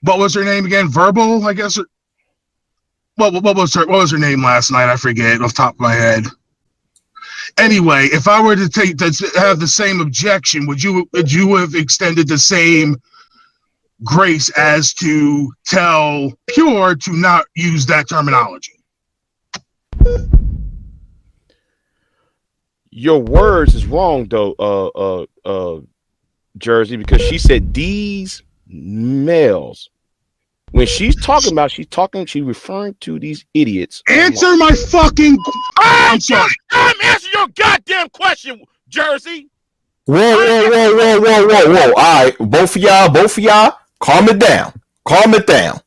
what was her name again? Verbal, I guess. What was her name last night? I forget off the top of my head. Anyway, if I were to have the same objection, would you have extended the same grace as to tell Pure to not use that terminology? Your words is wrong though, Jersey, because she said these males. When she's referring to these idiots. Answer my fucking. I'm sorry. I'm answering your goddamn question, Jersey. Whoa. All right, both of y'all, calm it down. Calm it down.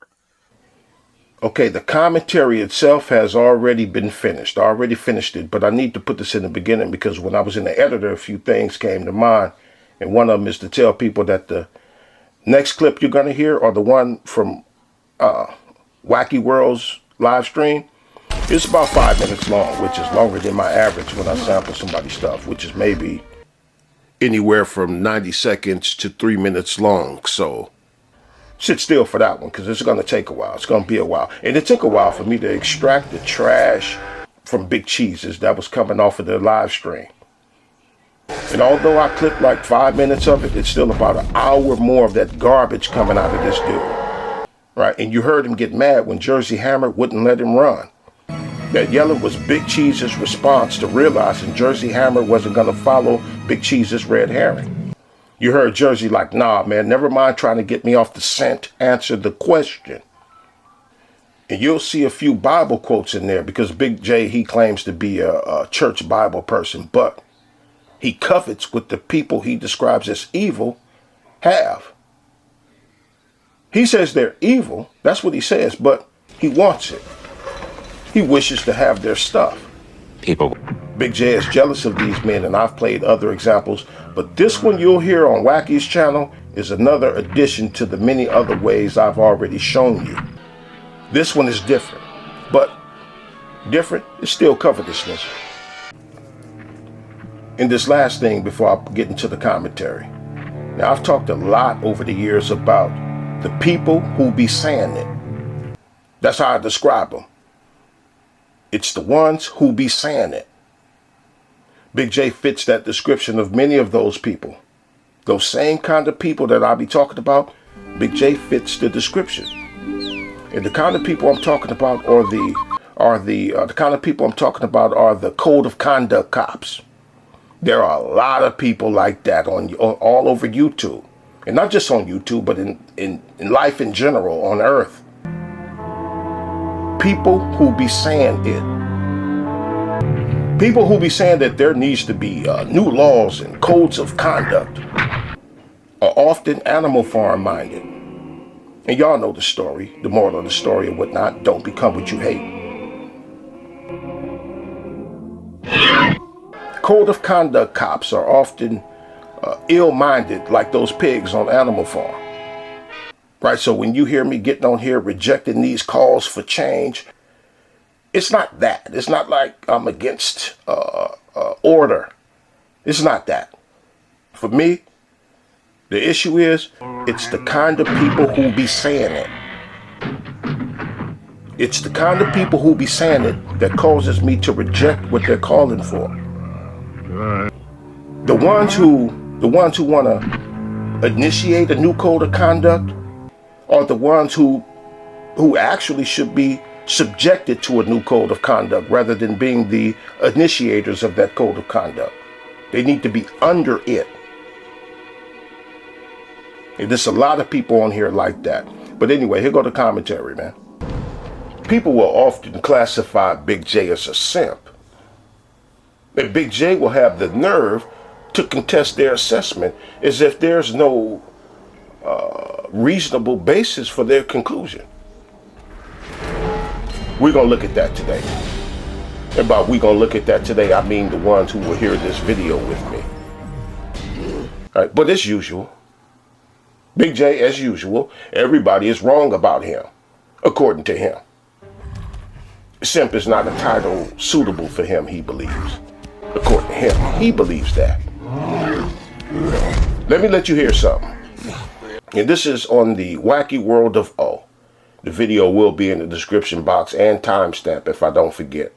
Okay, the commentary itself has already been finished. I already finished it, but I need to put this in the beginning because when I was in the editor, a few things came to mind. And one of them is to tell people that the next clip you're going to hear, or the one from Wacky World's live stream, it's about 5 minutes long, which is longer than my average when I sample somebody's stuff, which is maybe anywhere from 90 seconds to 3 minutes long. So sit still for that one because it's going to take a while. It's going to be a while. And it took a while for me to extract the trash from BIGJXXX that was coming off of their live stream. And although I clipped like 5 minutes of it, it's still about an hour more of that garbage coming out of this dude. Right? And you heard him get mad when Jersey Hammer wouldn't let him run. That yelling was BIGJXXX's response to realizing Jersey Hammer wasn't going to follow BIGJXXX's red herring. You heard Jersey like, nah, man, never mind trying to get me off the scent. Answer the question. And you'll see a few Bible quotes in there because Big J, he claims to be a church Bible person, but he covets what the people he describes as evil have. He says they're evil. That's what he says, but he wants it. He wishes to have their stuff. People. Big J is jealous of these men, and I've played other examples, but this one you'll hear on Wacky's channel is another addition to the many other ways I've already shown you. This one is different, but different is still covetousness. And this last thing before I get into the commentary. Now, I've talked a lot over the years about the people who be saying it. That's how I describe them. It's the ones who be saying it. Big J fits that description of many of those people. Those same kind of people that I'll be talking about, Big J fits the description. And the kind of people I'm talking about are the kind of people I'm talking about are the code of conduct cops. There are a lot of people like that on all over YouTube. And not just on YouTube, but in life in general, on earth. People who be saying it. People who be saying that there needs to be new laws and codes of conduct are often animal farm minded. And y'all know the story, the moral of the story and whatnot. Don't become what you hate. Code of conduct cops are often ill-minded like those pigs on Animal Farm. Right, so when you hear me getting on here rejecting these calls for change, it's not that. It's not like I'm against order. It's not that. For me, the issue is, it's the kind of people who be saying it. It's the kind of people who be saying it that causes me to reject what they're calling for. The ones who want to initiate a new code of conduct are the ones who actually should be subjected to a new code of conduct rather than being the initiators of that code of conduct. They need to be under it. And there's a lot of people on here like that. But anyway, here go the commentary, man. People will often classify Big J as a simp. And Big J will have the nerve to contest their assessment as if there's no reasonable basis for their conclusion. We're going to look at that today. And by we're going to look at that today, I mean the ones who will hear this video with me. All right, but as usual, Big J, as usual, everybody is wrong about him, according to him. Simp is not a title suitable for him, he believes. According to him, he believes that. Let me let you hear something. And this is on the Wacky World of O. The video will be in the description box and timestamp if I don't forget.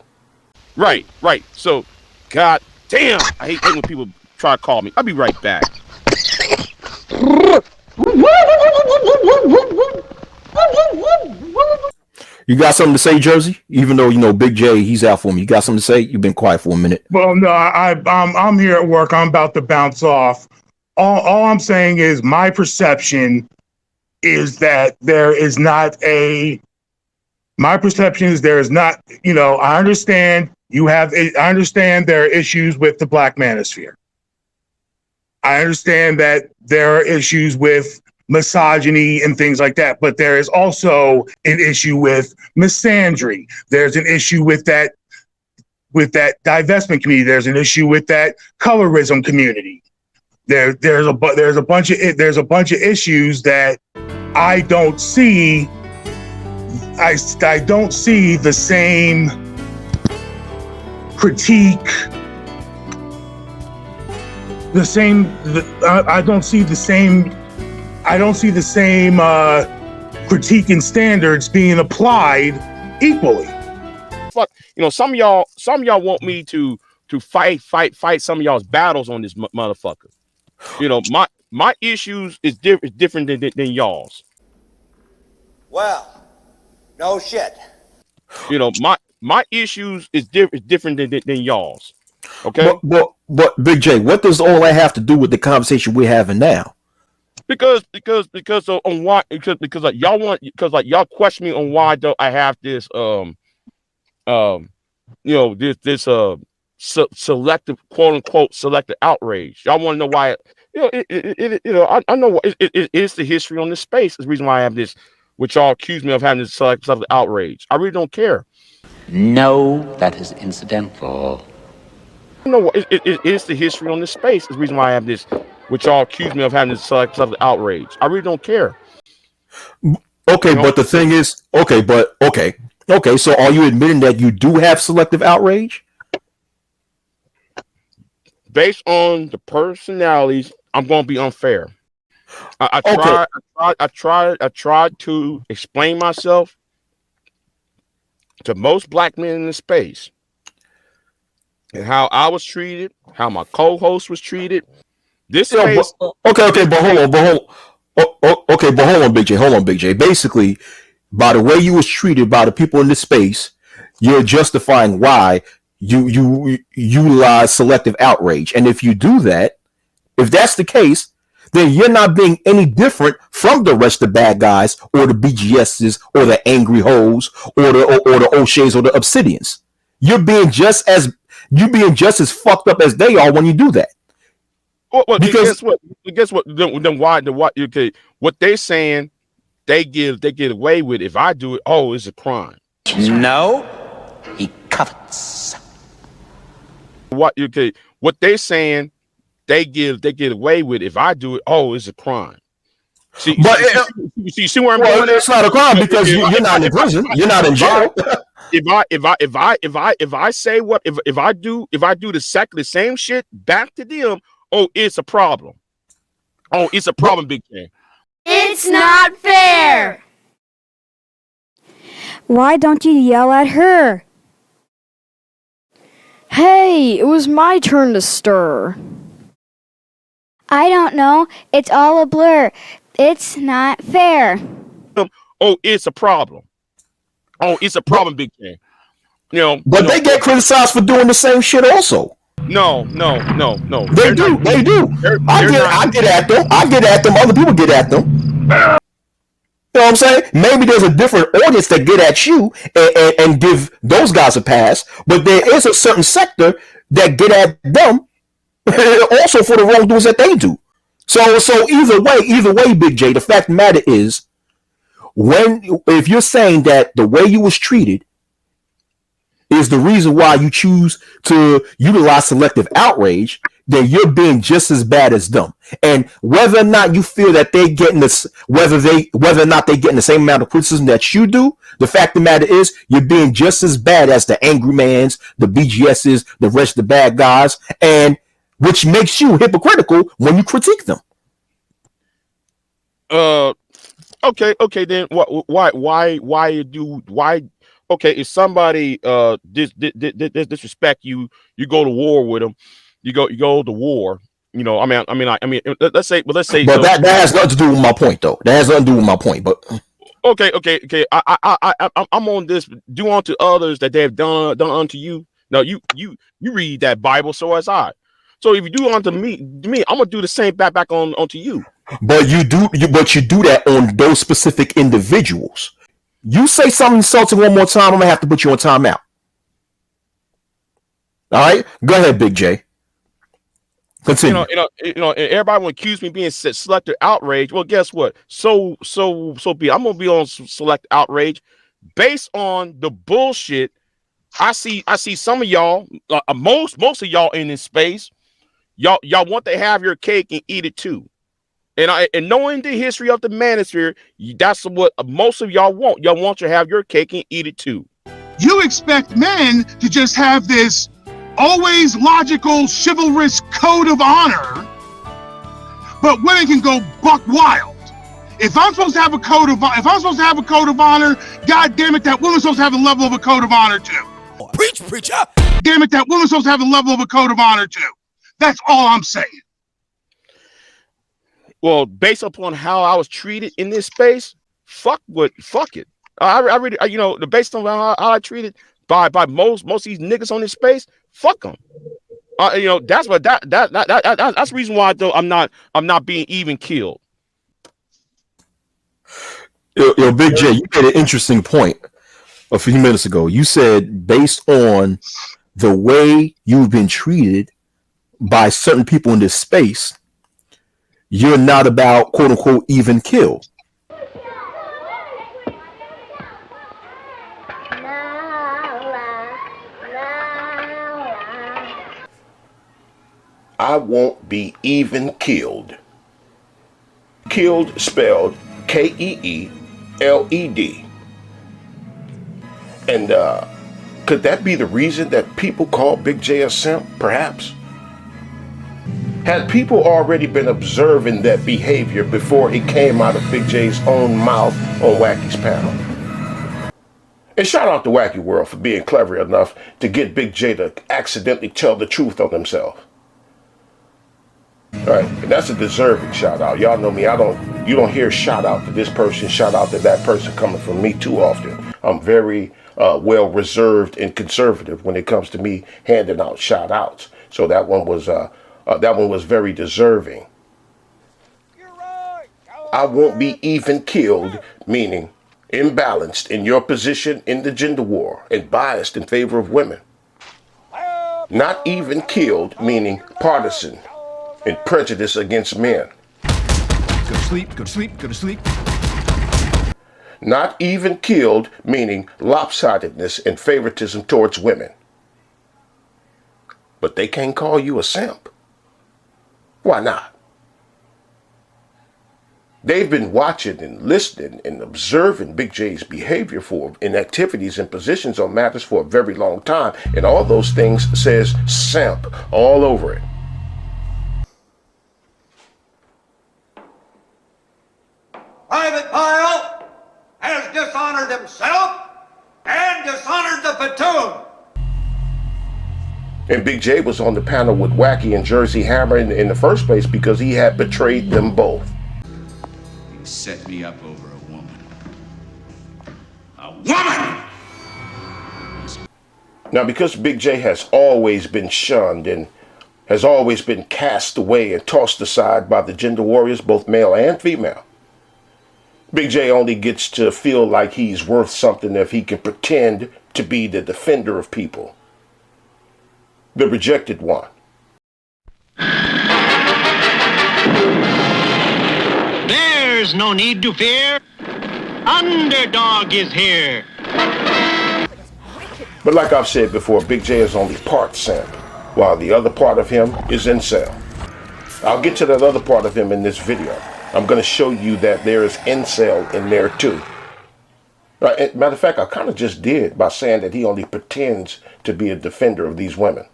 Right. So, god damn, I hate when people try to call me. I'll be right back. You got something to say, Jersey? Even though, you know, Big J, he's out for me. You got something to say? You've been quiet for a minute. Well, no, I'm here at work. I'm about to bounce off. All I'm saying is my perception is that there is not, you know, I understand there are issues with the Black Manosphere. I understand that there are issues with misogyny and things like that, but there is also an issue with misandry. There's an issue with that divestment community. There's an issue with that colorism community. There's a bunch of issues that I don't see. I don't see the same critique. I don't see the same critique and standards being applied equally. Fuck, you know, some of y'all want me to fight some of y'all's battles on this motherfucker. You know, my issues is different than y'all's. Well, no shit. You know, my issues is different than y'all's. Okay. But Big J, what does all that have to do with the conversation we're having now? Because on why because like y'all question me on why do I have this you know this selective quote unquote selective outrage. Y'all want to know why? You know I know it's the history on this space. Is the reason why I have this, which y'all accuse me of having this selective outrage. I really don't care. No, that is incidental. No, it's the history on this space. Is the reason why I have this, which y'all accuse me of having this selective outrage. I really don't care. Okay, you know? But the thing is, okay. So are you admitting that you do have selective outrage? Based on the personalities, I'm going to be unfair. I tried to explain myself to most Black men in the space. And how I was treated, how my co-host was treated. This space. But hold on, Big J. Hold on, Big J. Basically, by the way you was treated by the people in this space, you're justifying why you utilize selective outrage. And if you do that, if that's the case, then you're not being any different from the rest of the bad guys or the BGSs or the angry hoes or the O'Sheas or the Obsidians. You're being just as fucked up as they are when you do that. Well, because guess what? Then why? Okay, what they're saying, they get away with. If I do it, oh, it's a crime. No, he covets. Okay, what they're saying, they get away with. If I do it, oh, it's a crime. See, you see where I'm going? It's not a crime because you're not in prison. You're not in jail. If I say what if I do the same shit back to them, oh, it's a problem. Oh, it's a problem, Big J. It's not fair. Why don't you yell at her? Hey, it was my turn to stir. I don't know. It's all a blur. It's not fair. Oh, it's a problem. Oh, it's a problem, Big J. You know, but they get criticized for doing the same shit also. No. They do. I get at them. Other people get at them. You know what I'm saying? Maybe there's a different audience that get at you and give those guys a pass, but there is a certain sector that get at them also for the wrongdoings that they do. So either way, Big J, the fact of the matter is, if you're saying that the way you was treated is the reason why you choose to utilize selective outrage, then you're being just as bad as them. And whether or not you feel that they getting this, whether or not they getting the same amount of criticism that you do, the fact of the matter is you're being just as bad as the angry mans, the BGSs, the rest of the bad guys, and which makes you hypocritical when you critique them. Okay, then why? Okay, if somebody disrespect you, you go to war with them. You go to war. You know, let's say, But so. that has nothing to do with my point, though. That has nothing to do with my point. But Okay. I'm on this. Do unto others that they have done unto you. Now you read that Bible, so as I. So if you do unto me, I'm gonna do the same back onto you. but you do that on those specific individuals. You say something insulting one more time, I'm gonna have to put you on timeout. All right, go ahead, Big J. Continue. And everybody will accuse me of being selective outrage. Well, guess what? So be. I'm gonna be on select outrage based on the bullshit. I see some of y'all, most of y'all in this space, y'all want to have your cake and eat it too. And knowing the history of the manosphere, that's what most of y'all want. Y'all want to have your cake and eat it too. You expect men to just have this always logical, chivalrous code of honor, but women can go buck wild. If I'm supposed to have a code of honor, God damn it, that woman's supposed to have a level of a code of honor too. Preach, preacher. Damn it, that woman's supposed to have a level of a code of honor too. That's all I'm saying. Well, based upon how I was treated in this space, fuck it. I really, based on how I treated by most of these niggas on this space, fuck them. That's the reason why though I'm not being even killed. Yo, Big J, you made an interesting point a few minutes ago. You said based on the way you've been treated by certain people in this space, you're not about quote unquote even kill. I won't be even killed. Killed spelled Keeled. And could that be the reason that people call Big J a simp, perhaps? Had people already been observing that behavior before it came out of Big J's own mouth on Wacky's panel? And shout out to Wacky World for being clever enough to get Big J to accidentally tell the truth on himself. All right, and that's a deserving shout out. Y'all know me. You don't hear shout out to this person, shout out to that person coming from me too often. I'm very well reserved and conservative when it comes to me handing out shout outs. So that one was very deserving. I won't be even killed, meaning imbalanced in your position in the gender war and biased in favor of women. Not even killed, meaning partisan and prejudice against men. Go to sleep. Not even killed, meaning lopsidedness and favoritism towards women. But they can't call you a simp. Why not? They've been watching and listening and observing Big J's behavior in activities and positions on matters for a very long time, and all those things says simp all over it. Private Pyle has dishonored himself and dishonored the platoon. And Big J was on the panel with Wacky and Jersey Hammer in the first place because he had betrayed them both. You set me up over a woman. A woman! Now, because Big J has always been shunned and has always been cast away and tossed aside by the gender warriors, both male and female, Big J only gets to feel like he's worth something if he can pretend to be the defender of people. The rejected one. There's no need to fear. Underdog is here. But like I've said before, Big J is only part simp, while the other part of him is incel. I'll get to that other part of him in this video. I'm going to show you that there is incel in there too. Right, matter of fact, I kind of just did by saying that he only pretends to be a defender of these women.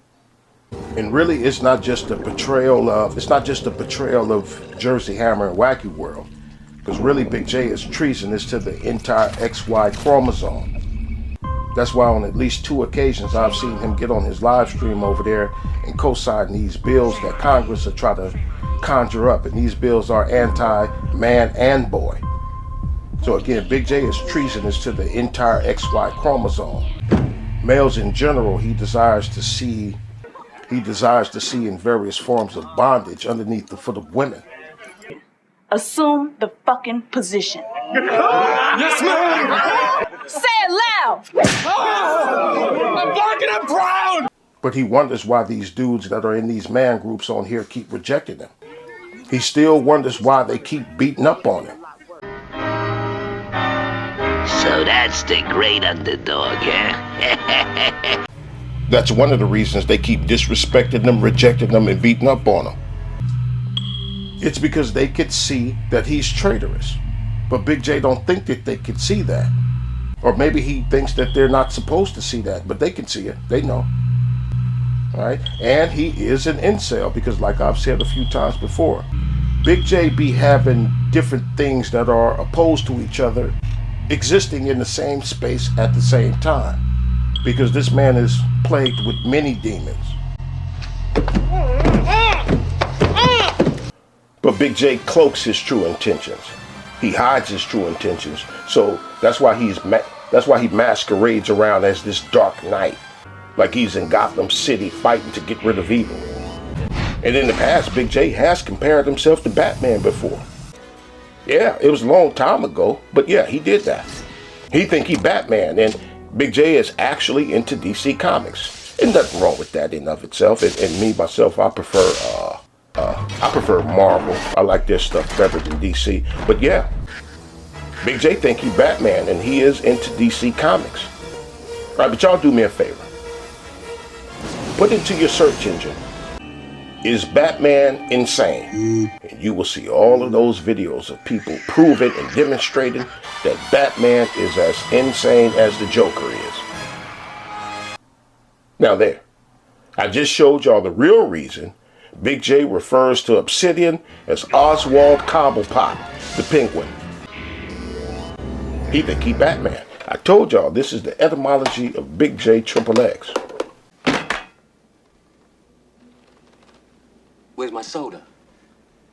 And really, it's not just a betrayal of Jersey Hammer and Wacky World. Because really, Big J is treasonous to the entire XY chromosome. That's why on at least 2 occasions I've seen him get on his live stream over there and co-sign these bills that Congress are trying to conjure up. And these bills are anti-man and boy. So again, Big J is treasonous to the entire XY chromosome. Males in general, he desires to see in various forms of bondage underneath the foot of women. Assume the fucking position. Yes, ma'am. Say it loud. I'm black and I'm proud. But he wonders why these dudes that are in these man groups on here keep rejecting him. He still wonders why they keep beating up on him. So that's the great underdog, huh? That's one of the reasons they keep disrespecting them, rejecting them, and beating up on them. It's because they could see that he's traitorous. But Big J don't think that they could see that. Or maybe he thinks that they're not supposed to see that, but they can see it. They know. All right? And he is an incel because, like I've said a few times before, Big J be having different things that are opposed to each other existing in the same space at the same time. Because this man is plagued with many demons. But Big J cloaks his true intentions. He hides his true intentions. So that's why he masquerades around as this Dark Knight, like he's in Gotham City fighting to get rid of evil. And in the past, Big J has compared himself to Batman before. Yeah, it was a long time ago, but yeah, he did that. He think he Batman, and Big J is actually into DC Comics. And nothing wrong with that in and of itself. And me, myself, I prefer Marvel. I like their stuff better than DC. But yeah, Big J think he Batman, and he is into DC Comics. All right, but y'all do me a favor. Put into your search engine, is Batman insane? And you will see all of those videos of people proving and demonstrating that Batman is as insane as the Joker is. Now there, I just showed y'all the real reason Big J refers to Obsidian as Oswald Cobblepot, the Penguin. He think he Batman. I told y'all this is the etymology of Big J XXX. Where's my soda?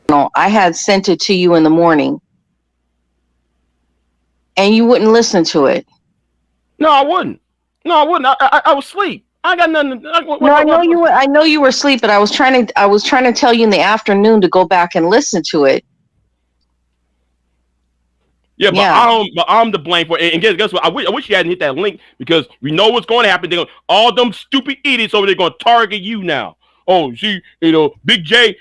No, I had sent it to you in the morning, and you wouldn't listen to it. No, I wouldn't. I was asleep. I got nothing. I know you were asleep, but I was trying to tell you in the afternoon to go back and listen to it. Yeah, but I'm the blame for it. And guess what? I wish you hadn't hit that link, because we know what's going to happen. All them stupid idiots over there going to target you now. Oh, see, Big J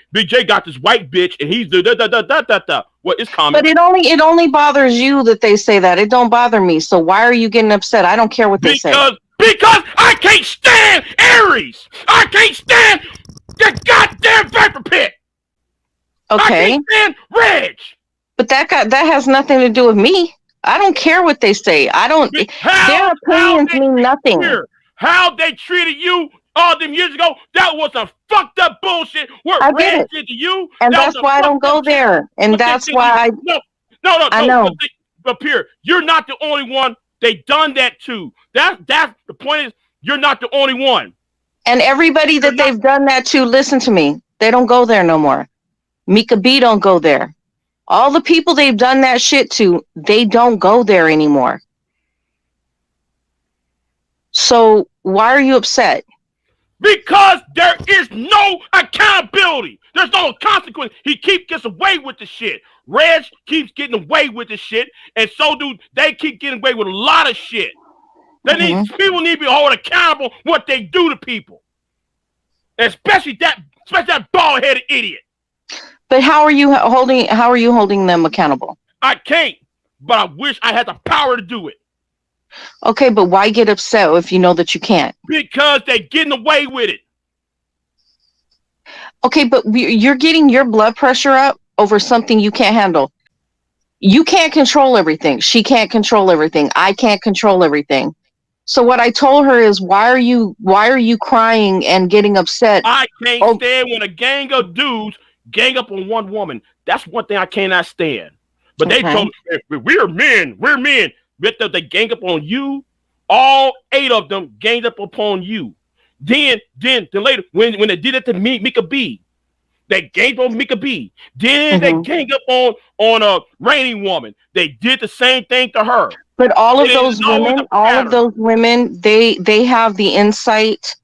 got this white bitch, and he's the. What is common? But it only bothers you that they say that. It don't bother me. So why are you getting upset? I don't care what they say. Because I can't stand Aries. I can't stand the goddamn Vapor Pit. Okay. I can't stand Reg. But that has nothing to do with me. I don't care what they say. Their opinions mean nothing. How they treated you all them years ago, that was a fucked up bullshit. What Reg did to you, and that's why I don't go there. And that's why No. I know. But Pierre, you're not the only one they done that to. That's the point is, you're not the only one. And everybody that they've done that to, listen to me, they don't go there no more. Mika B don't go there. All the people they've done that shit to, they don't go there anymore. So why are you upset? Because there is no accountability. There's no consequence. He gets away with the shit. Reg keeps getting away with the shit, and so do they keep getting away with a lot of shit. People need to be held accountable what they do to people, especially that bald-headed idiot. But how are you holding them accountable? I can't, but I wish I had the power to do it. Okay, but why get upset if you know that you can't? Because they're getting away with it. Okay, but you're getting your blood pressure up over something you can't handle. You can't control everything. She can't control everything. I can't control everything. So what I told her is, why are you crying and getting upset? I can't stand when a gang of dudes gang up on one woman. That's one thing I cannot stand. But they told we're men. But they gang up on you. All 8 of them ganged up upon you. Then later, when they did it to Mika B, they ganged up on Mika B. Then they ganged up on a Raining Woman. They did the same thing to her. But all of those women, they have the insight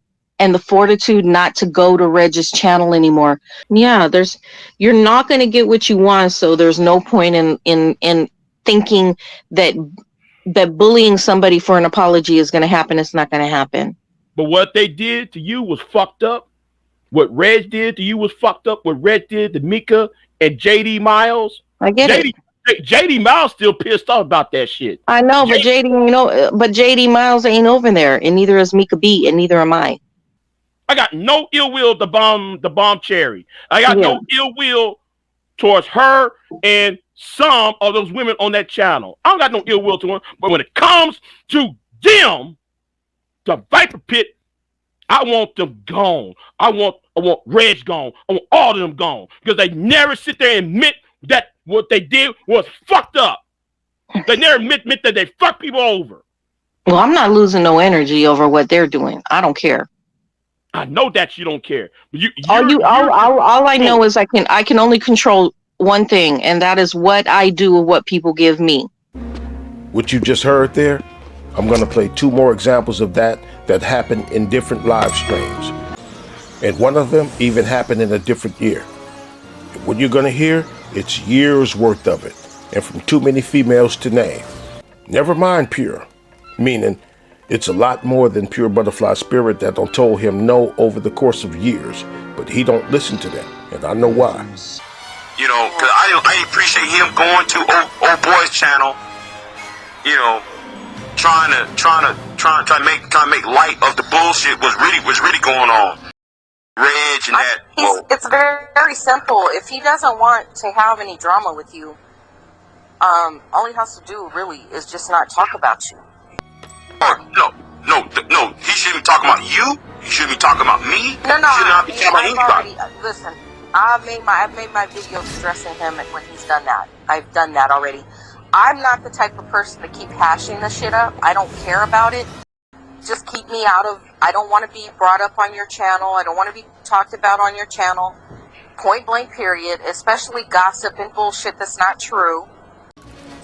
and the fortitude not to go to Reg's channel anymore. Yeah, you're not going to get what you want, so there's no point in thinking that bullying somebody for an apology is going to happen. It's not going to happen. But what they did to you was fucked up. What Reg did to you was fucked up. What Reg did to Mika and JD Miles. I get it. JD Miles still pissed off about that shit. I know, but JD Miles ain't over there, and neither is Mika B, and neither am I. I got no ill will to bomb Cherry. I got no ill will towards her and some of those women on that channel. I don't got no ill will to them. But when it comes to them, the Viper Pit, I want them gone. I want Reg gone. I want all of them gone. Because they never sit there and admit that what they did was fucked up. They never admit that they fucked people over. Well, I'm not losing no energy over what they're doing. I don't care. I know that you don't care. But all I know is I can only control one thing, and that is what I do with what people give me. What you just heard there, I'm going to play 2 more examples of that happened in different live streams. And one of them even happened in a different year. And what you're going to hear, it's years worth of it, and from too many females to name. Never mind pure, meaning it's a lot more than pure butterfly spirit that done told him no over the course of years, but he don't listen to them, and I know why. You know, cause I appreciate him going to old boy's channel, you know, trying to make light of the bullshit was really going on. Reg and that. It's very simple. If he doesn't want to have any drama with you, all he has to do really is just not talk about you. No. He shouldn't be talking about you. He shouldn't be talking about me. No. He should not be talking about anybody. Listen, I've made my videos addressing him when he's done that. I've done that already. I'm not the type of person to keep hashing the shit up. I don't care about it. Just keep me out of. I don't want to be brought up on your channel. I don't want to be talked about on your channel. Point blank, period. Especially gossip and bullshit that's not true.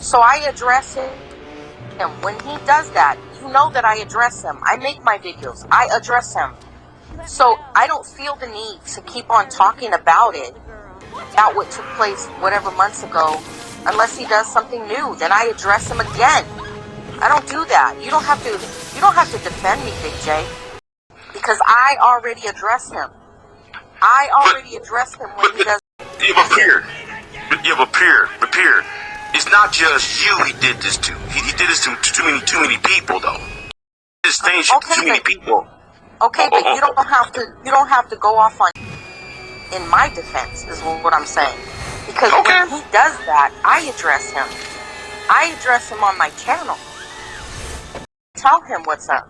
So I address him. And when he does that, you know that I address him. I make my videos. I address him. So I don't feel the need to keep on talking about it, about what took place whatever months ago, unless he does something new. Then I address him again. I don't do that. You don't have to defend me, Big J, because I already addressed him. I already addressed him when he does. But Pierre, it's not just you he did this to. He did this to too many people, though. This thing to too many people. Okay, but you don't have to go off on in my defense is what I'm saying. Because when he does that, I address him. I address him on my channel. Tell him what's up.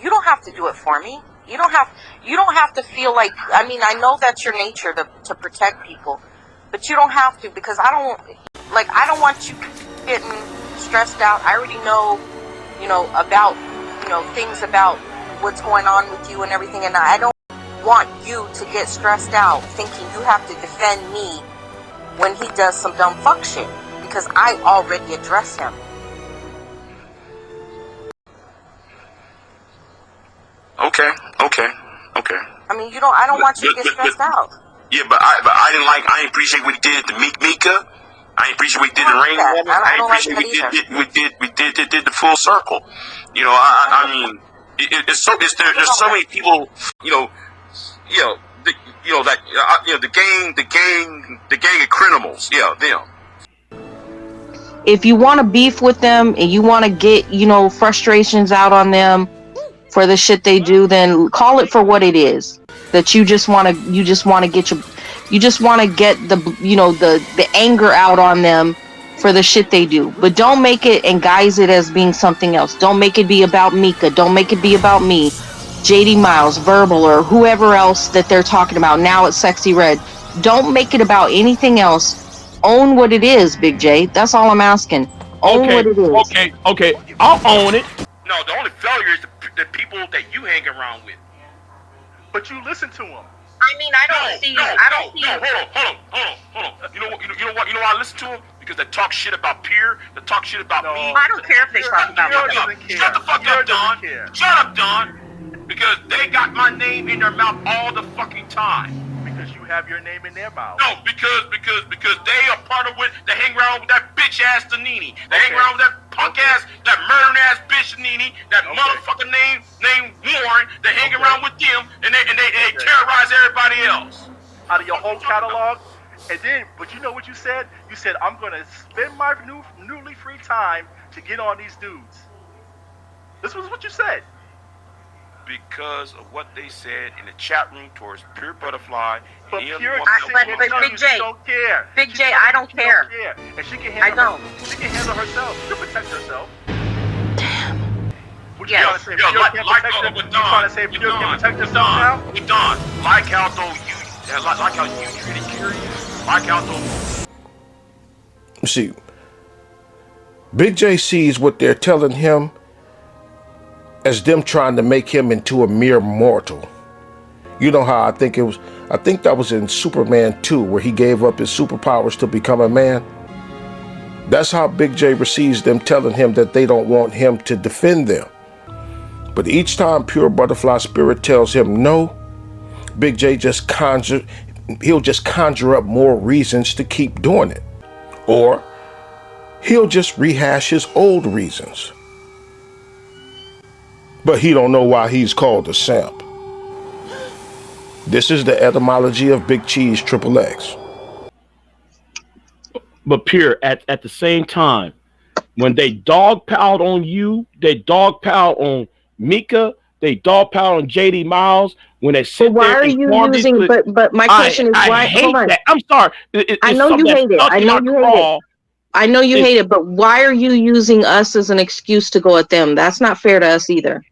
You don't have to do it for me. You don't have to feel like, I mean, I know that's your nature to protect people, but you don't have to, because I don't want you getting stressed out. I already know, about, things about what's going on with you and everything, and I don't want you to get stressed out thinking you have to defend me when he does some dumb fuck shit, because I already addressed him. Okay. I mean, I don't want you to get stressed out. Yeah, but I didn't appreciate what he did to Mika. I didn't appreciate what he did to Rain Woman. I didn't appreciate we did the full circle. I mean, there's so many people, the gang of criminals, them. If you want to beef with them and you want to get, frustrations out on them for the shit they do, then call it for what it is. That you just want to get the anger out on them for the shit they do. But don't make it and guise it as being something else. Don't make it be about Mika. Don't make it be about me, JD Miles, Verbal, or whoever else that they're talking about. Now it's Sexy Red. Don't make it about anything else Own what it is, Big J. That's all I'm asking. Own what it is. Okay. I'll own it. No, the only failure is the people that you hang around with. But you listen to them. I mean, I don't see. Hold on. You know why I listen to them? Because they talk shit about Pierre. They talk shit about me. I don't care if they talk about me. Shut the fuck up, Don. Shut up, Don. Because they got my name in their mouth all the fucking time. Because you have your name in their mouth. No, because they are part of what they hang around with that bitch ass Danini. They hang around with that punk ass, that murdering ass bitch Nene, that motherfucker named Warren. They hang around with them and they terrorize everybody else. Out of your whole catalog. And then, but you know what you said? You said, I'm gonna spend my newly free time to get on these dudes. This was what you said. Because of what they said in the chat room towards Pure Butterfly. But Big J, don't care. Big J, I don't care. And she can handle She can handle herself. She can protect herself. Damn. What you trying to say? You trying to say Pure can protect herself now? With Don, like how you treated Curious, like how those. See, Big J sees what they're telling him as them trying to make him into a mere mortal. You know how I think that was in Superman 2 where he gave up his superpowers to become a man. That's how Big J receives them telling him that they don't want him to defend them. But each time Pure Butterfly Spirit tells him no, Big J he'll just conjure up more reasons to keep doing it. Or he'll just rehash his old reasons. But he don't know why he's called a simp. This is the etymology of Big Cheese XXX. But Pure, at the same time, when they dogpiled on you, they dogpiled on Mika, they dogpiled on JD Miles. When they sit why are you using? But my question is why? Hold on. I'm sorry. I know you hate it. I know you hate it. I know you hate it. But why are you using us as an excuse to go at them? That's not fair to us either.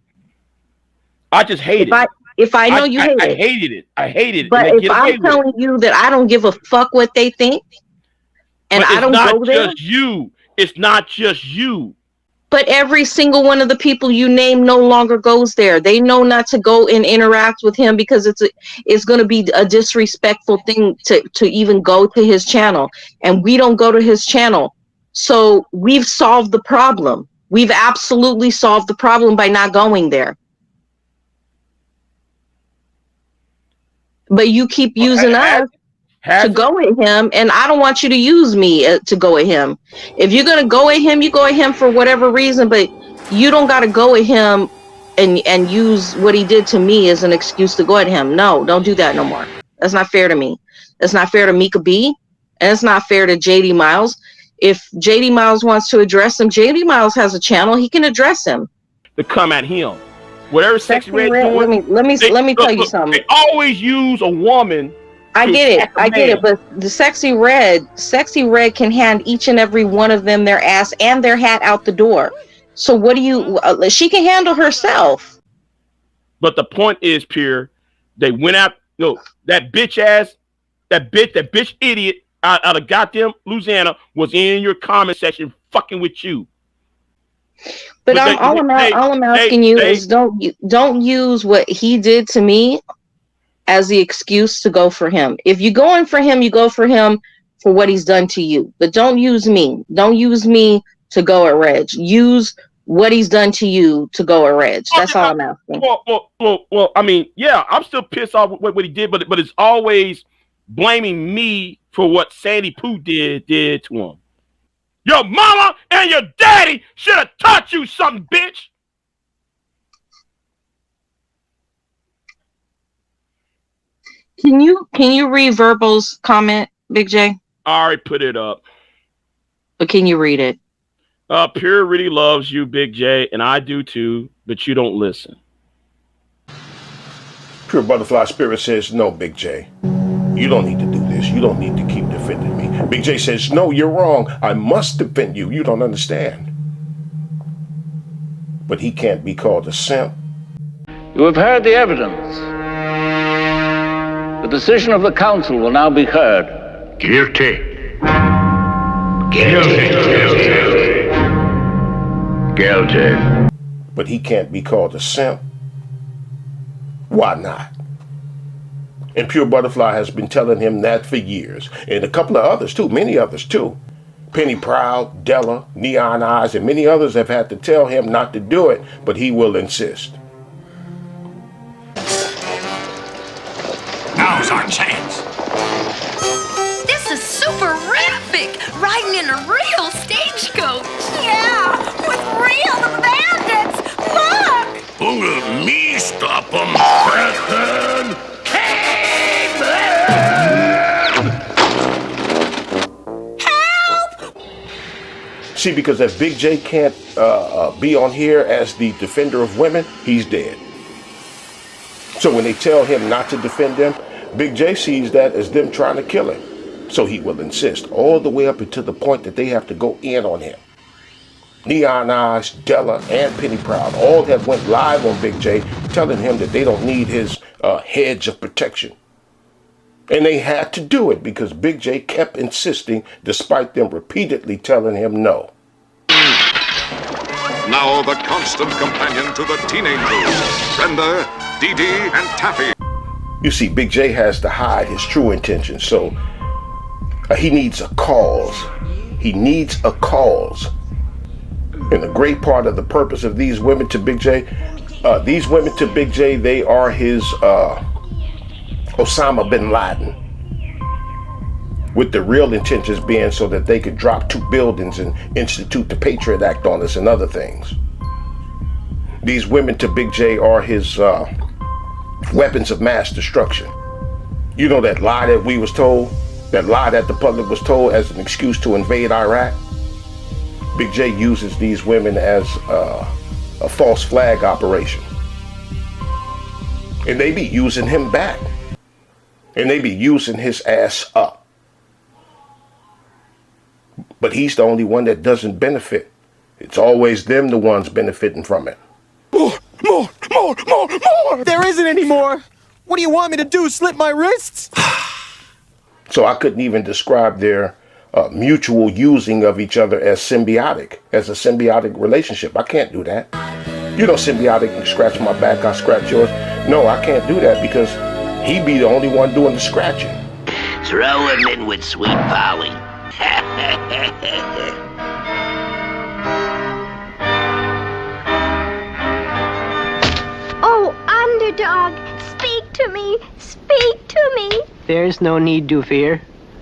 I just hate it. If I know you hate it. I hated it. I hated it. But if I'm telling you that I don't give a fuck what they think, and I don't go there. It's not just you. But every single one of the people you name no longer goes there. They know not to go and interact with him because it's going to be a disrespectful thing to even go to his channel. And we don't go to his channel. So we've solved the problem. We've absolutely solved the problem by not going there. But you keep using us to go at him, and I don't want you to use me to go at him. If you're gonna go at him, you go at him for whatever reason, but you don't gotta go at him and use what he did to me as an excuse to go at him. No, don't do that no more. That's not fair to me. That's not fair to Mika B, and it's not fair to JD Miles. If JD Miles wants to address him, JD Miles has a channel. He can address him. To come at him. Whatever Sexy Red doing, let me tell you something. They always use a woman. I get it, but the Sexy Red can hand each and every one of them their ass and their hat out the door. So what do you? She can handle herself. But the point is, Pierre, they went out. That bitch idiot out of goddamn Louisiana was in your comment section fucking with you. But all I'm asking you is don't use what he did to me as the excuse to go for him. If you're going for him, you go for him for what he's done to you. But don't use me. Don't use me to go at Reg. Use what he's done to you to go at Reg. That's all I'm asking. Well, I mean, yeah, I'm still pissed off with what he did, but it's always blaming me for what Sandy Pooh did to him. Your mama and your daddy should have taught you something, bitch. Can you read Verbal's comment, Big J? I already put it up. But can you read it? Pure really loves you, Big J, and I do too, but you don't listen. Pure Butterfly Spirit says, no, Big J. You don't need to do this. You don't need to keep defending me. Big J says, no, you're wrong. I must defend you. You don't understand. But he can't be called a simp. You have heard the evidence. The decision of the council will now be heard. Guilty. Guilty. But he can't be called a simp. Why not? And Pure Butterfly has been telling him that for years. And a couple of others too, many others too. Penny Proud, Della, Neon Eyes, and many others have had to tell him not to do it, but he will insist. Now's our chance. This is super-rific! Riding in a real stagecoach! Yeah, with real bandits! Look! Who'll let me stop them, Batman? See, because if Big J can't be on here as the defender of women, he's dead. So when they tell him not to defend them, Big J sees that as them trying to kill him. So he will insist all the way up until the point that they have to go in on him. Neon Eyes, Della, and Penny Proud all have went live on Big J, telling him that they don't need his hedge of protection. And they had to do it because Big J kept insisting despite them repeatedly telling him no. Now the constant companion to the teenagers, Brenda, Dee Dee, and Taffy. You see, Big J has to hide his true intentions, so he needs a cause. He needs a cause. And a great part of the purpose of these women to Big J, they are his Osama bin Laden, with the real intentions being so that they could drop 2 buildings and institute the Patriot Act on us and other things. These women to Big J are his weapons of mass destruction. You know that lie that we was told, that lie that the public was told as an excuse to invade Iraq? Big J uses these women as a false flag operation. And they be using him back. And they be using his ass up. But he's the only one that doesn't benefit. It's always them the ones benefiting from it. More! There isn't any more! What do you want me to do, slit my wrists? So I couldn't even describe their mutual using of each other as a symbiotic relationship. I can't do that. You know, symbiotic, you scratch my back, I scratch yours. No, I can't do that because he be the only one doing the scratching. Throw him in with Sweet Polly. Oh, underdog, speak to me, speak to me. There's no need to fear.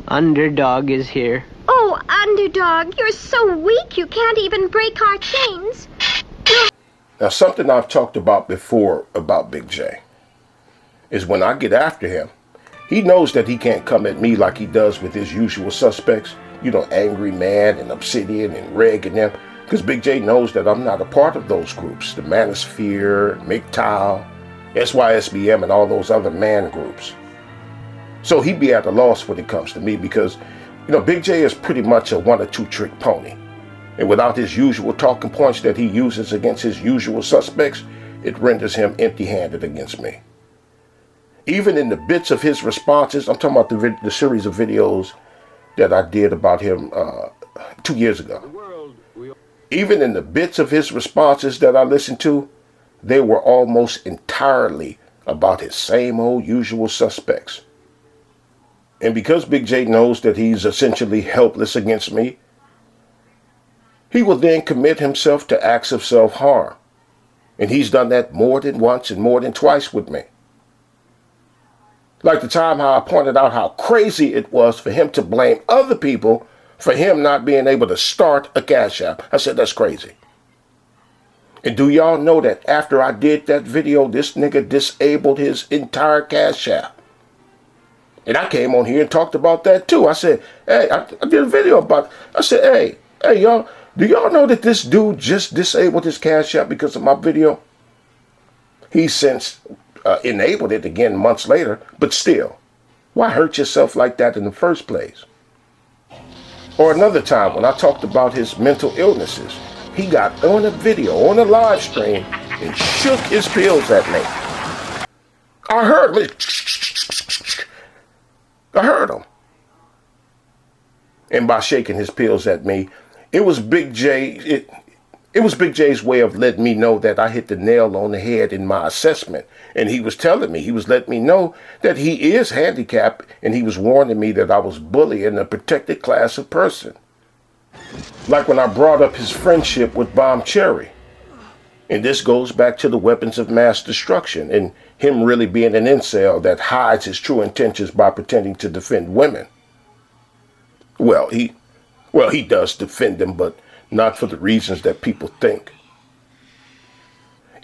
Underdog is here. Oh, underdog, you're so weak you can't even break our chains. Now, something I've talked about before about Big J is when I get after him, he knows that he can't come at me like he does with his usual suspects. You know, Angry Man and Obsidian and Reg and them. Because Big J knows that I'm not a part of those groups. The Manosphere, MGTOW, SYSBM, and all those other man groups. So he'd be at a loss when it comes to me because, you know, Big J is pretty much a 1 or 2 trick pony. And without his usual talking points that he uses against his usual suspects, it renders him empty-handed against me. Even in the bits of his responses, I'm talking about the series of videos that I did about him 2 years ago. Even in the bits of his responses that I listened to, they were almost entirely about his same old usual suspects. And because Big J knows that he's essentially helpless against me, he will then commit himself to acts of self-harm. And he's done that more than once and more than twice with me. Like the time how I pointed out how crazy it was for him to blame other people for him not being able to start a Cash App. I said, that's crazy. And do y'all know that after I did that video, this nigga disabled his entire Cash App? And I came on here and talked about that too. I said, hey, I did a video about it. I said, hey, y'all, do y'all know that this dude just disabled his Cash App because of my video? He's since enabled it again months later, but still, why hurt yourself like that in the first place? Or another time when I talked about his mental illnesses, he got on a video, on a live stream, and shook his pills at me. I heard him. And by shaking his pills at me, it was Big J. It was Big J's way of letting me know that I hit the nail on the head in my assessment. And he was telling me, he was letting me know that he is handicapped, and he was warning me that I was bullying a protected class of person. Like when I brought up his friendship with Bomb Cherry. And this goes back to the weapons of mass destruction and him really being an incel that hides his true intentions by pretending to defend women. Well, he does defend them, but not for the reasons that people think.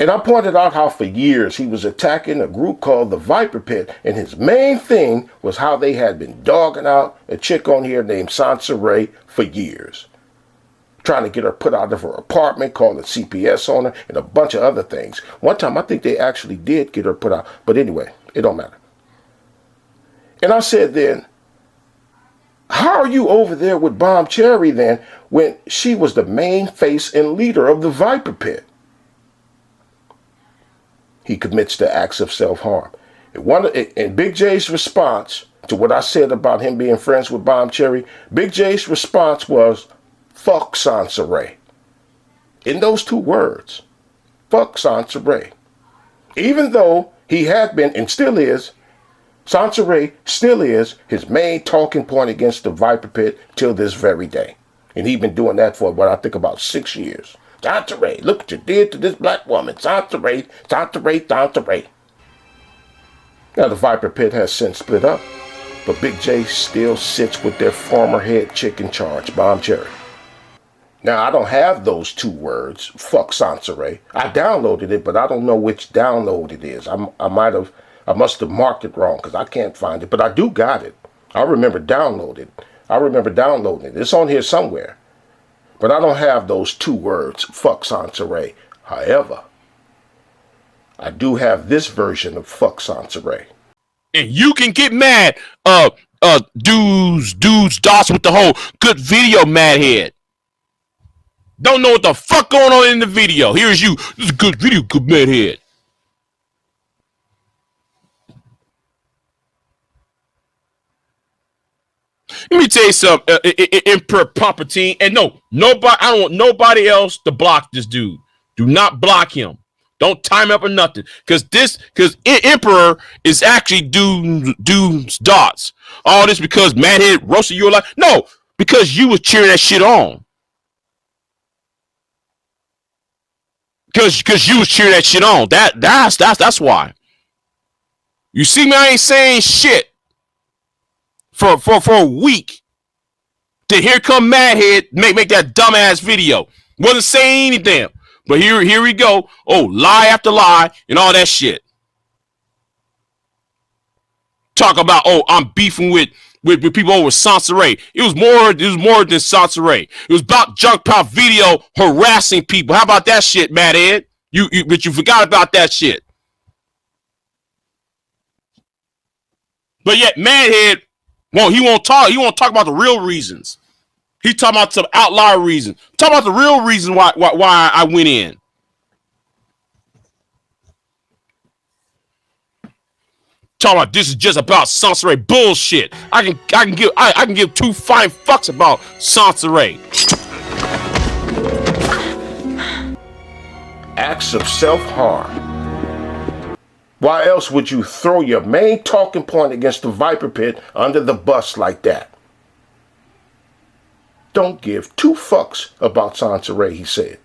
And I pointed out how for years he was attacking a group called the Viper Pit, and his main thing was how they had been dogging out a chick on here named Sansa Ray for years. Trying to get her put out of her apartment, calling CPS on her, and a bunch of other things. One time I think they actually did get her put out, but anyway, it don't matter. And I said then, how are you over there with Bomb Cherry then when she was the main face and leader of the Viper Pit? He commits to acts of self-harm. And Big J's response to what I said about him being friends with Bomb Cherry, Big J's response was, fuck Sansa Ray. In those two words, fuck Sansa Ray. Even though he had been and still is, Sansa Ray still is his main talking point against the Viper Pit till this very day. And he's been doing that for what I think about 6 years. Sansa Ray, look what you did to this black woman. Sansa Ray, Sansa Ray, Sansa Ray. Now the Viper Pit has since split up, but Big J still sits with their former head chick in charge, Bomb Cherry. Now I don't have those two words, fuck Sansa Ray. I downloaded it, but I don't know which download it is. I must have marked it wrong because I can't find it, but I do got it. I remember downloading it. It's on here somewhere. But I don't have those two words, fuck Sansa Ray. However, I do have this version of fuck Sansa Ray. And you can get mad, dudes, dots with the whole good video mad head. Don't know what the fuck going on in the video. Here's you. This is a good video, good mad head. Let me tell you something, Emperor Palpatine, and I don't want nobody else to block this dude. Do not block him. Don't time up or nothing, because Emperor is actually dude's dots. All this because Madhead roasted you alive. No, because you was cheering that shit on. Because you was cheering that shit on. That's why. You see me, I ain't saying shit. For a week, then here come Madhead make that dumbass video. Wasn't saying anything, but here we go. Oh, lie after lie and all that shit. Talk about I'm beefing with people over Sansa Ray. It was more than Sansa Ray. It was about Junk Pop video harassing people. How about that shit, Madhead? But you forgot about that shit. But yet Madhead. Well, he won't talk about the real reasons. He talking about some outlier reasons. Talk about the real reason why I went in. Talking about this is just about Sansa Ray bullshit. I can give two fine fucks about Sansa Ray. Acts of self-harm. Why else would you throw your main talking point against the Viper Pit under the bus like that? Don't give two fucks about Sansa Ray, he said.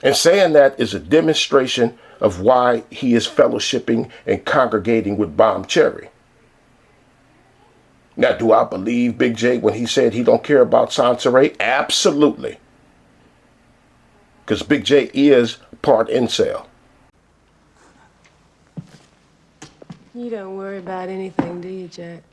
And saying that is a demonstration of why he is fellowshipping and congregating with Bomb Cherry. Now, do I believe Big J when he said he don't care about Sansa Ray? Absolutely. Because Big J is part incel. You don't worry about anything, do you, Jack?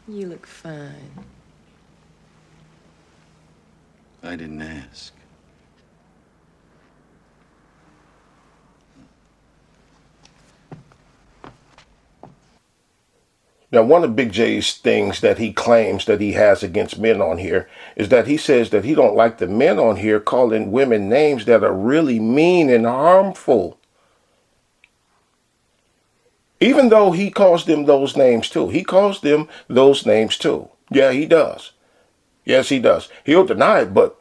You look fine. I didn't ask. Now, one of Big J's things that he claims that he has against men on here is that he says that he don't like the men on here calling women names that are really mean and harmful. Even though he calls them those names too. He calls them those names too. Yeah, he does. Yes, he does. He'll deny it, but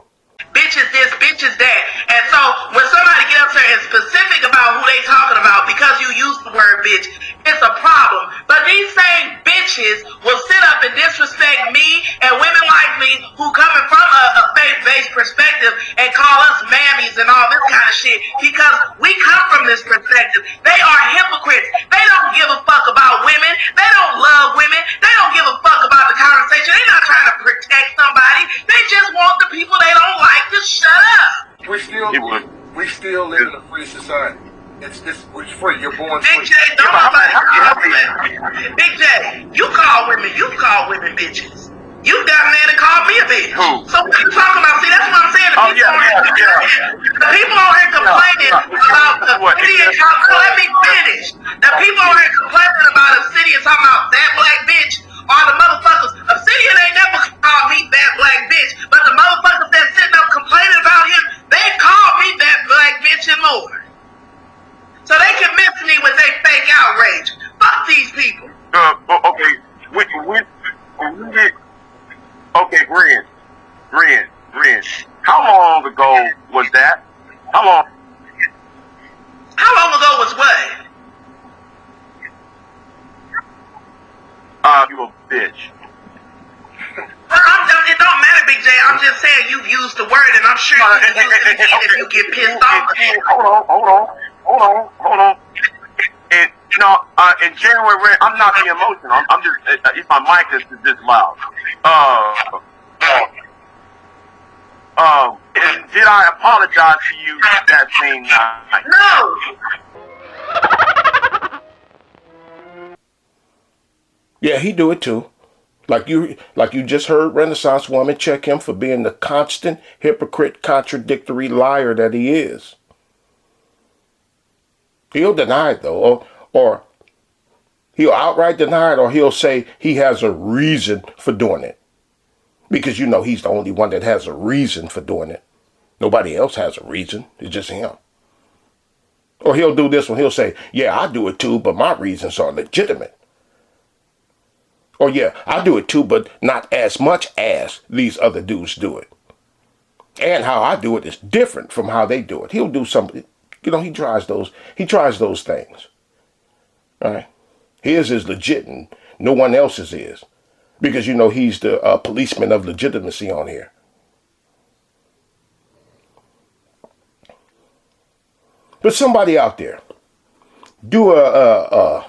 bitches this, bitches that. And so when somebody gets up there and specific about who they talking about because you use the word bitch, it's a problem. But these same bitches will sit up and disrespect me and women like me who coming from a faith-based perspective and call us mammies and all this kind of shit because we come from this perspective. They are hypocrites. They don't give a fuck about women. They don't love women. They don't give a fuck about the conversation. They're not trying to protect somebody. They just want the people they don't like to shut up. We still live in a free society. It's free. You're born free. Big J, don't nobody call women. Big J, you call women bitches. You down there to call me a bitch. Who? So what you talking about? See, that's what I'm saying. The people on here complaining about the city and let me finish. The people on here complaining about a city and talking about that black bitch are the motherfuckers. Obsidian ain't never called me that black bitch, but the motherfuckers that sitting up complaining about him, they call me that black bitch and more. So they can miss me with their fake outrage. Fuck these people. Okay. Okay, Grin. How long ago was that? How long ago was what? You a bitch. It don't matter, Big J. I'm just saying you've used the word, and I'm sure you use it again if you get pissed off. Hold on. And in January, I'm not being emotional. I'm just, if my mic is this loud. Did I apologize to you that same night? No. yeah, he do it too. Like you just heard Renaissance Woman check him for being the constant hypocrite, contradictory liar that he is. He'll deny it though, or he'll outright deny it, or he'll say he has a reason for doing it. Because he's the only one that has a reason for doing it. Nobody else has a reason. It's just him. Or he'll do this one. He'll say, yeah, I do it too, but my reasons are legitimate. Or yeah, I do it too, but not as much as these other dudes do it. And how I do it is different from how they do it. He'll do something. He tries those things. All right. His is legit and no one else's is. Because he's the policeman of legitimacy on here. But somebody out there, do a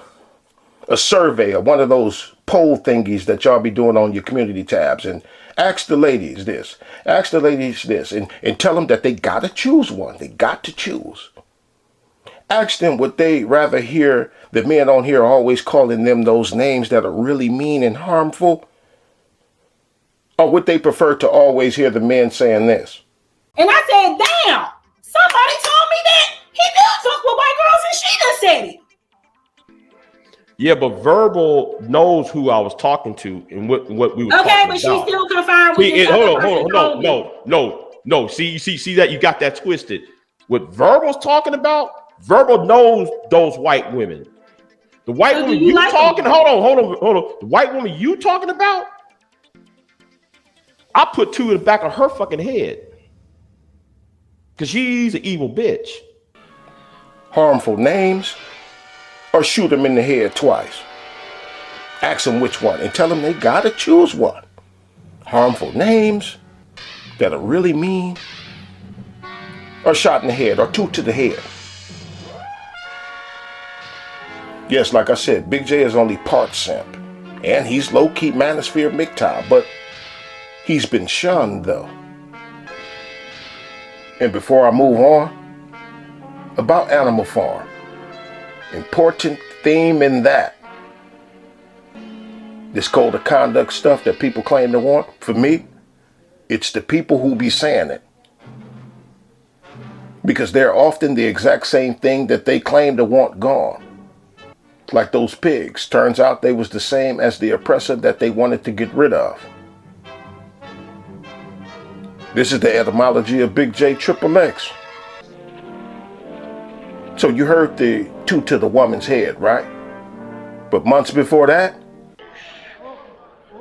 survey or one of those poll thingies that y'all be doing on your community tabs and ask the ladies this. Ask the ladies this and tell them that they got to choose one. They got to choose. Ask them would they rather hear the men on here always calling them those names that are really mean and harmful? Or would they prefer to always hear the men saying this? And I said, damn, somebody told me that he do talk with white girls and she done said it. Yeah, but Verbal knows who I was talking to and what we were talking about. Okay, but she's still confirmed with this. Hold on. No. See that you got that twisted. What Verbal's talking about, Verbal knows those white women. The white woman you talking, hold on. The white woman you talking about, I put two in the back of her fucking head. Because she's an evil bitch. Harmful names, or shoot them in the head twice. Ask them which one and tell them they gotta choose one. Harmful names that are really mean, or shot in the head, or two to the head. Yes, like I said, Big J is only part simp. And he's low-key manosphere MGTOW, but he's been shunned though. And before I move on, about Animal Farm. Important theme in that. This code of conduct stuff that people claim to want, for me, it's the people who be saying it. Because they're often the exact same thing that they claim to want gone. Like those pigs. Turns out they was the same as the oppressor that they wanted to get rid of. This is the etymology of BIGJXXX. So you heard the two to the woman's head, right? But months before that,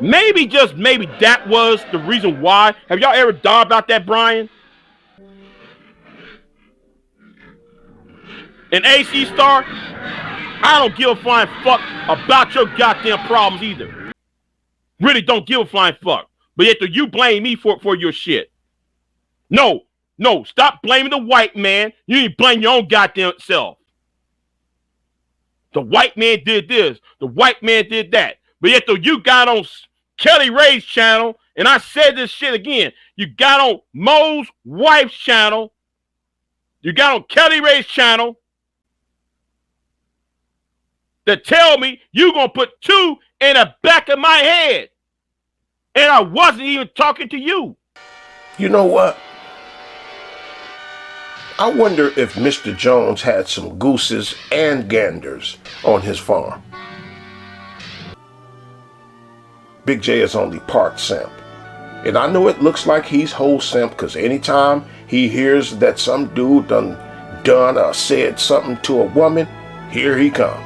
maybe, just maybe, that was the reason why. Have y'all ever thought about that, Brian? And AC Star, I don't give a flying fuck about your goddamn problems either. Really don't give a flying fuck. But yet you blame me for your shit. No, stop blaming the white man. You need to blame your own goddamn self. The white man did this. The white man did that. But yet you got on Kelly Ray's channel, and I said this shit again. You got on Mo's wife's channel. You got on Kelly Ray's channel to tell me you gonna put two in the back of my head. And I wasn't even talking to you. you know what? I wonder if Mr. Jones had some gooses and ganders on his farm. Big J is only part simp. And I know it looks like he's whole simp because anytime he hears that some dude done or said something to a woman, here he comes.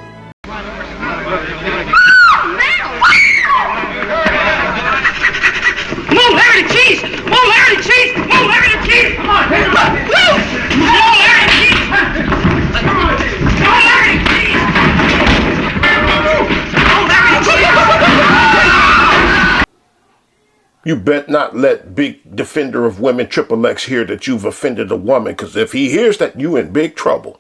Move, Larry the cheese! Move, Larry the cheese! Move, Larry the cheese! Come on, Larry! Move, Larry the cheese! Come on, Larry the cheese! Move, Larry the cheese! You bet not let Big Defender of Women XXX hear that you've offended a woman, because if he hears that, you in big trouble.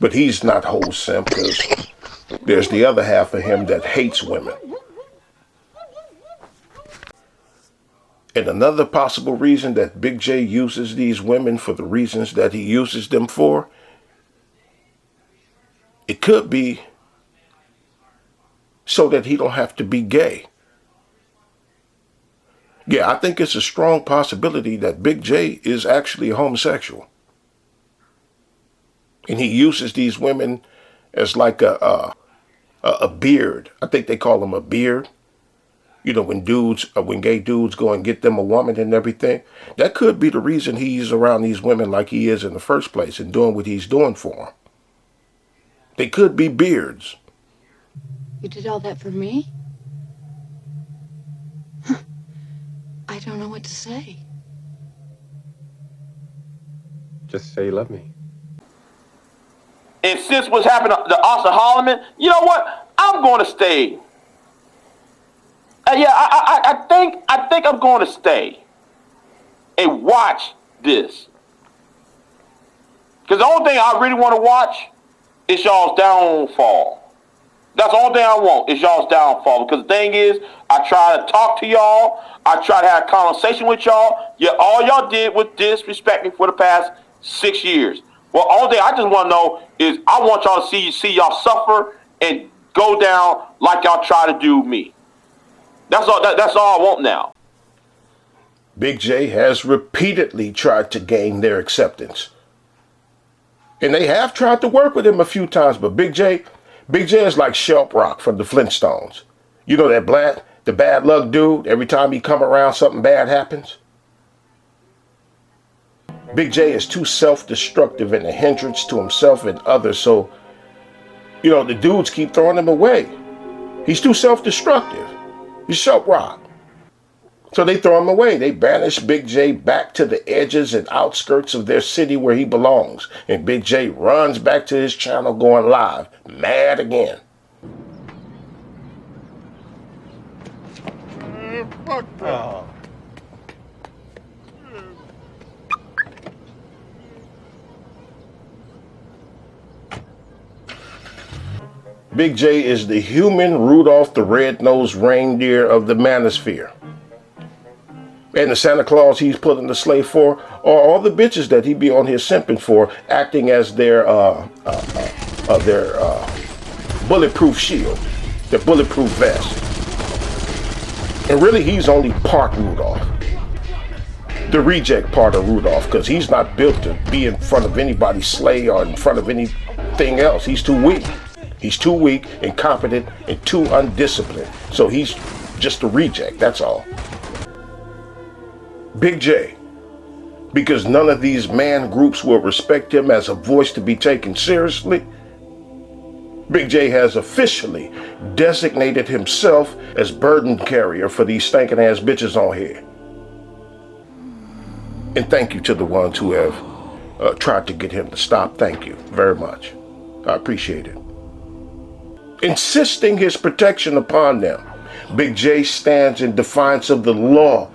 But he's not whole simp, because there's the other half of him that hates women. And another possible reason that Big J uses these women for the reasons that he uses them for, it could be so that he don't have to be gay. Yeah, I think it's a strong possibility that Big J is actually a homosexual. And he uses these women as like a beard. I think they call them a beard. You know, when gay dudes go and get them a woman and everything, that could be the reason he's around these women like he is in the first place and doing what he's doing for them. They could be beards. You did all that for me? I don't know what to say. Just say you love me. And since what's happened to Oscar Holloman, you know what? I'm going to stay. Yeah, I think I'm going to stay and watch this. Because the only thing I really want to watch is y'all's downfall. That's the only thing I want is y'all's downfall. Because the thing is, I try to talk to y'all. I try to have a conversation with y'all. Yet all y'all did was disrespect me for the past 6 years. Well, all thing I just want to know is I want y'all to see y'all suffer and go down like y'all try to do me. That's all I want now. Big J has repeatedly tried to gain their acceptance. And they have tried to work with him a few times, but Big J is like Shelp Rock from the Flintstones. You know that the bad luck dude, every time he come around something bad happens? Big J is too self-destructive and a hindrance to himself and others, so, you know, the dudes keep throwing him away. He's too self-destructive. He's Shelp Rock. So they throw him away. They banish Big J back to the edges and outskirts of their city where he belongs. And Big J runs back to his channel going live, mad again. Oh. Big J is the human Rudolph the Red-Nosed Reindeer of the Manosphere. And the Santa Claus he's putting the sleigh for are all the bitches that he be on here simping for, acting as their bulletproof shield, their bulletproof vest. And really, he's only part Rudolph. The reject part of Rudolph, because he's not built to be in front of anybody's sleigh or in front of anything else. He's too weak. He's too weak, incompetent, and too undisciplined. So he's just a reject, that's all. Big J, because none of these man groups will respect him as a voice to be taken seriously, Big J has officially designated himself as burden carrier for these stinking ass bitches on here. And thank you to the ones who have tried to get him to stop. Thank you very much. I appreciate it. Insisting his protection upon them, Big J stands in defiance of the law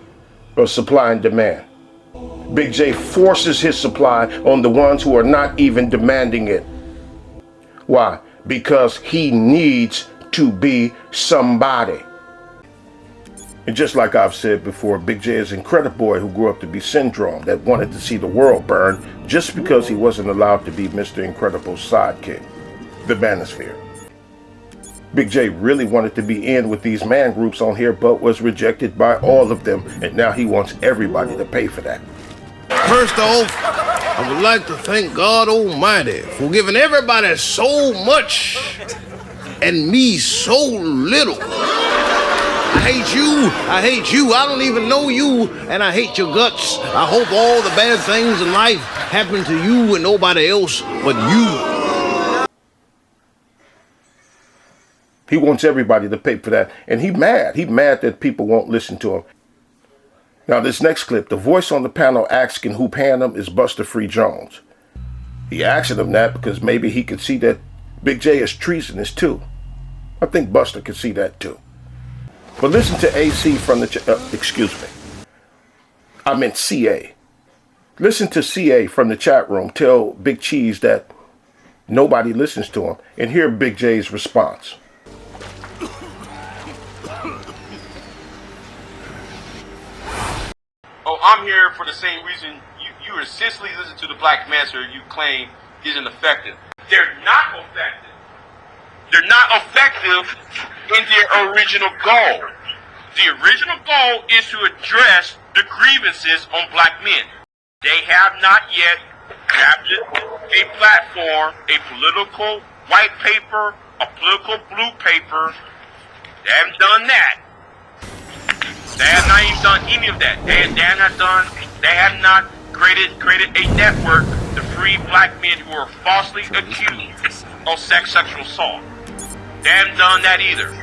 of supply and demand. Big J forces his supply on the ones who are not even demanding it. Why? Because he needs to be somebody. And just like I've said before, Big J is an incredible boy who grew up to be syndrome, that wanted to see the world burn just because he wasn't allowed to be Mr. Incredible's sidekick, the Manosphere. Big J really wanted to be in with these man groups on here, but was rejected by all of them, and now he wants everybody to pay for that. First off, I would like to thank God Almighty for giving everybody so much and me so little. I hate you, I hate you, I don't even know you, and I hate your guts. I hope all the bad things in life happen to you and nobody else but you. He wants everybody to pay for that, and he's mad. He's mad that people won't listen to him. Now this next clip, the voice on the panel asking who panned him is Buster Free Jones. He asking him that because maybe he could see that Big J is treasonous too. I think Buster could see that too. But listen to AC from the, excuse me. I meant CA. Listen to CA from the chat room tell Big Cheese that nobody listens to him, and hear Big J's response. Oh, I'm here for the same reason you essentially listen to the Black Manta you claim isn't effective. They're not effective. They're not effective in their original goal. The original goal is to address the grievances on black men. They have not yet crafted a platform, a political white paper, a political blue paper. They haven't done that. They have not even done any of that. They have not created a network to free black men who are falsely accused of sexual assault. They haven't done that either.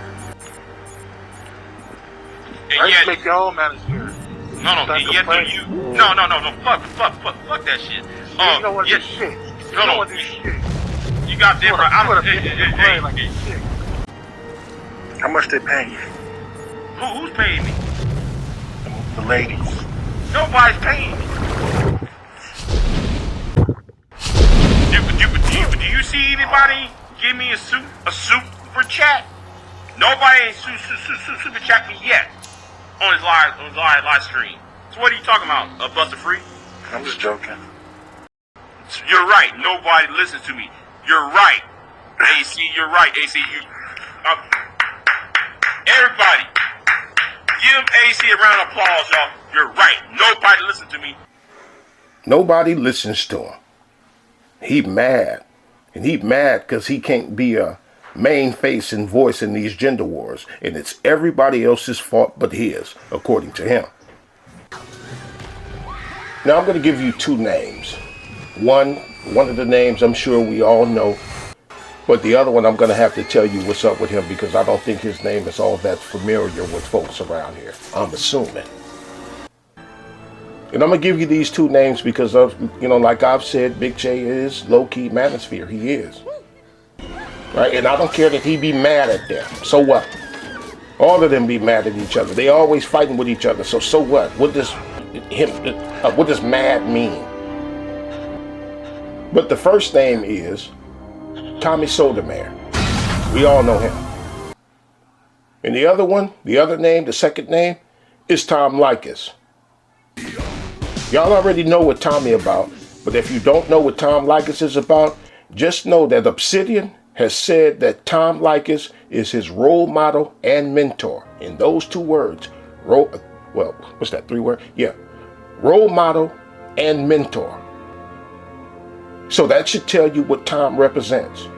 And yet, make your own manosphere. No, fuck that shit. You don't want to do shit. You don't want to do shit. You got them right. How much they paying you? Who's paying me? The ladies. Nobody's paying me. Do you see anybody give me a super chat? Nobody ain't super chat me yet on his live stream. So what are you talking about? Buster Free? I'm just joking. You're right. Nobody listens to me. You're right, AC. You're right, AC. Everybody, give AC a round of applause, y'all. You're right. Nobody listens to me. Nobody listens to him. He mad. And he mad because he can't be a main face and voice in these gender wars. And it's everybody else's fault but his, according to him. Now I'm going to give you two names. One of the names I'm sure we all know. But the other one I'm going to have to tell you what's up with him because I don't think his name is all that familiar with folks around here. I'm assuming. And I'm going to give you these two names because of, like I've said, Big J is low-key manosphere. He is. Right? And I don't care that he be mad at them. So what? All of them be mad at each other. They always fighting with each other. So what? What does mad mean? But the first name is Tommy Sotomayor. We all know him. And the other name, the second name, is Tom Likas. Y'all already know what Tommy about, but if you don't know what Tom Likas is about, just know that Obsidian has said that Tom Likas is his role model and mentor. In those two words, what's that, 3 words? Yeah, role model and mentor. So that should tell you what Tom represents.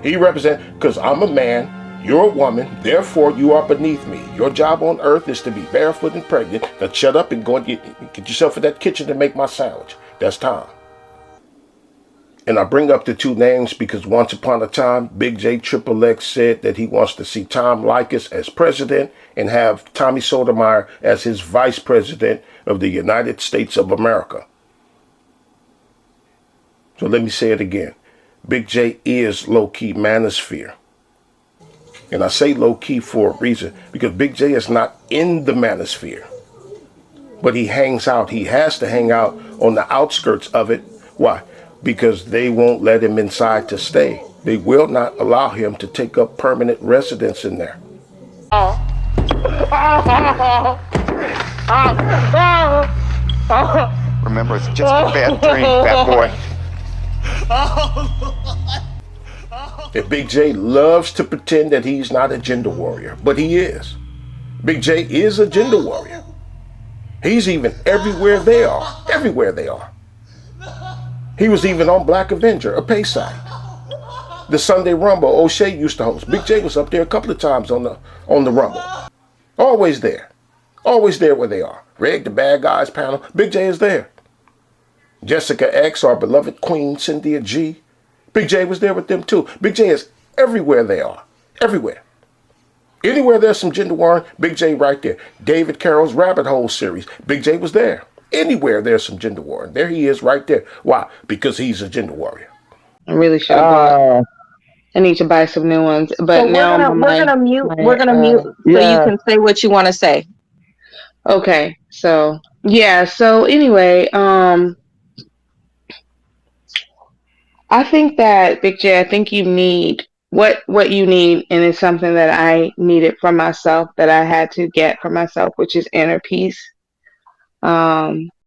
He represents, because I'm a man You're a woman, therefore you are beneath me. Your job on earth is to be barefoot and pregnant. Now shut up and go and get yourself in that kitchen and make my sandwich. That's Tom. And I bring up the two names because once upon a time, BIGJXXX said that he wants to see Tom Likas as president and have Tommy Sotomayor as his vice president of the United States of America. So let me say it again. Big J is low-key manosphere. And I say low-key for a reason, because Big J is not in the manosphere. But he hangs out. He has to hang out on the outskirts of it. Why? Because they won't let him inside to stay. They will not allow him to take up permanent residence in there. Remember, it's just a bad dream, fat boy. And Big J loves to pretend that he's not a gender warrior, but he is. Big J is a gender warrior. He's even everywhere they are. Everywhere they are. He was even on Black Avenger, a pay site. The Sunday Rumble, O'Shea used to host. Big J was up there a couple of times on the Rumble. Always there. Always there where they are. Reg, the Bad Guys panel, Big J is there. BIGJXXX, our beloved queen, Cynthia G. Big J was there with them too. Big J is everywhere they are. Everywhere. Anywhere there's some gender warring, Big J right there. David Carroll's Rabbit Hole series, Big J was there. Anywhere there's some gender warring, there he is right there. Why? Because he's a gender warrior. I really should have bought. I need to buy some new ones. But So now we're gonna mute. We're gonna mute so you can say what you want to say. Okay. So yeah. So anyway, I think that Big J, I think you need what you need, and it's something that I needed for myself, that I had to get for myself, which is inner peace.